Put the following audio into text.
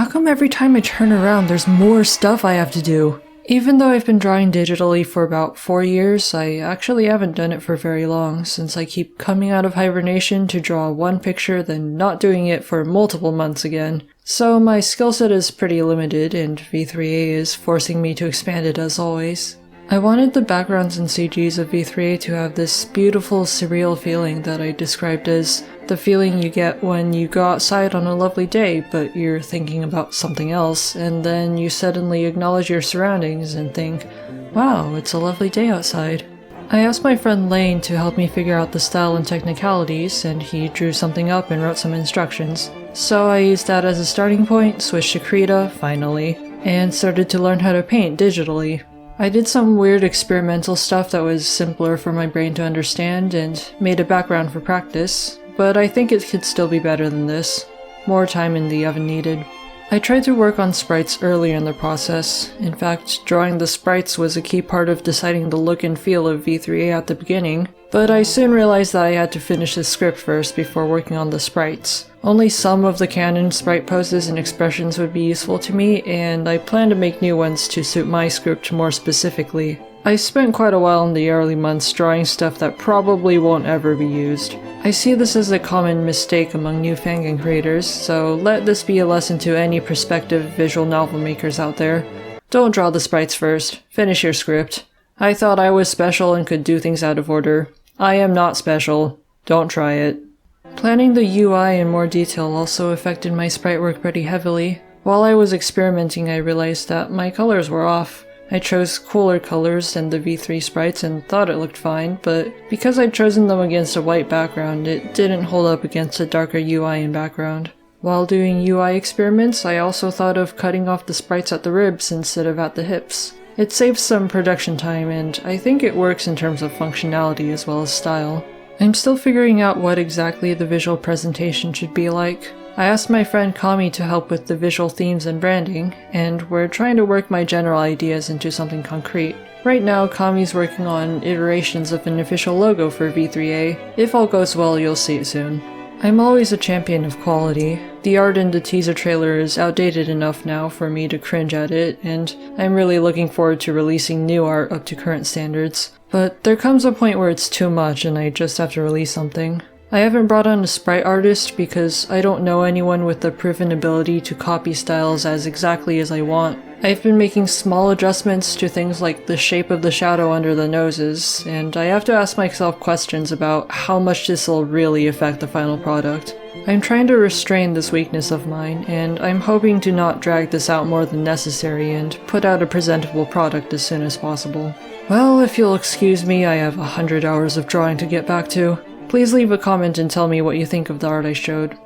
How come every time I turn around there's more stuff I have to do? Even though I've been drawing digitally for about 4 years, I actually haven't done it for very long, since I keep coming out of hibernation to draw one picture, then not doing it for multiple months again. So my skill set is pretty limited, and V3A is forcing me to expand it as always. I wanted the backgrounds and CGs of V3A to have this beautiful, surreal feeling that I described as the feeling you get when you go outside on a lovely day, but you're thinking about something else, and then you suddenly acknowledge your surroundings and think, wow, it's a lovely day outside. I asked my friend Lane to help me figure out the style and technicalities, and he drew something up and wrote some instructions. So I used that as a starting point, switched to Krita, finally, and started to learn how to paint digitally. I did some weird experimental stuff that was simpler for my brain to understand and made a background for practice, but I think it could still be better than this. More time in the oven needed. I tried to work on sprites earlier in the process. In fact, drawing the sprites was a key part of deciding the look and feel of V3A at the beginning, but I soon realized that I had to finish the script first before working on the sprites. Only some of the canon sprite poses and expressions would be useful to me, and I plan to make new ones to suit my script more specifically. I spent quite a while in the early months drawing stuff that probably won't ever be used. I see this as a common mistake among new fangame creators, so let this be a lesson to any prospective visual novel makers out there. Don't draw the sprites first, finish your script. I thought I was special and could do things out of order. I am not special. Don't try it. Planning the UI in more detail also affected my sprite work pretty heavily. While I was experimenting, I realized that my colors were off. I chose cooler colors than the V3 sprites and thought it looked fine, but because I'd chosen them against a white background, it didn't hold up against a darker UI and background. While doing UI experiments, I also thought of cutting off the sprites at the ribs instead of at the hips. It saves some production time, and I think it works in terms of functionality as well as style. I'm still figuring out what exactly the visual presentation should be like. I asked my friend Kami to help with the visual themes and branding, and we're trying to work my general ideas into something concrete. Right now, Kami's working on iterations of an official logo for V3A. If all goes well, you'll see it soon. I'm always a champion of quality. The art in the teaser trailer is outdated enough now for me to cringe at it, and I'm really looking forward to releasing new art up to current standards. But there comes a point where it's too much and I just have to release something. I haven't brought on a sprite artist because I don't know anyone with the proven ability to copy styles as exactly as I want. I've been making small adjustments to things like the shape of the shadow under the noses, and I have to ask myself questions about how much this will really affect the final product. I'm trying to restrain this weakness of mine, and I'm hoping to not drag this out more than necessary and put out a presentable product as soon as possible. Well, if you'll excuse me, I have 100 hours of drawing to get back to. Please leave a comment and tell me what you think of the art I showed.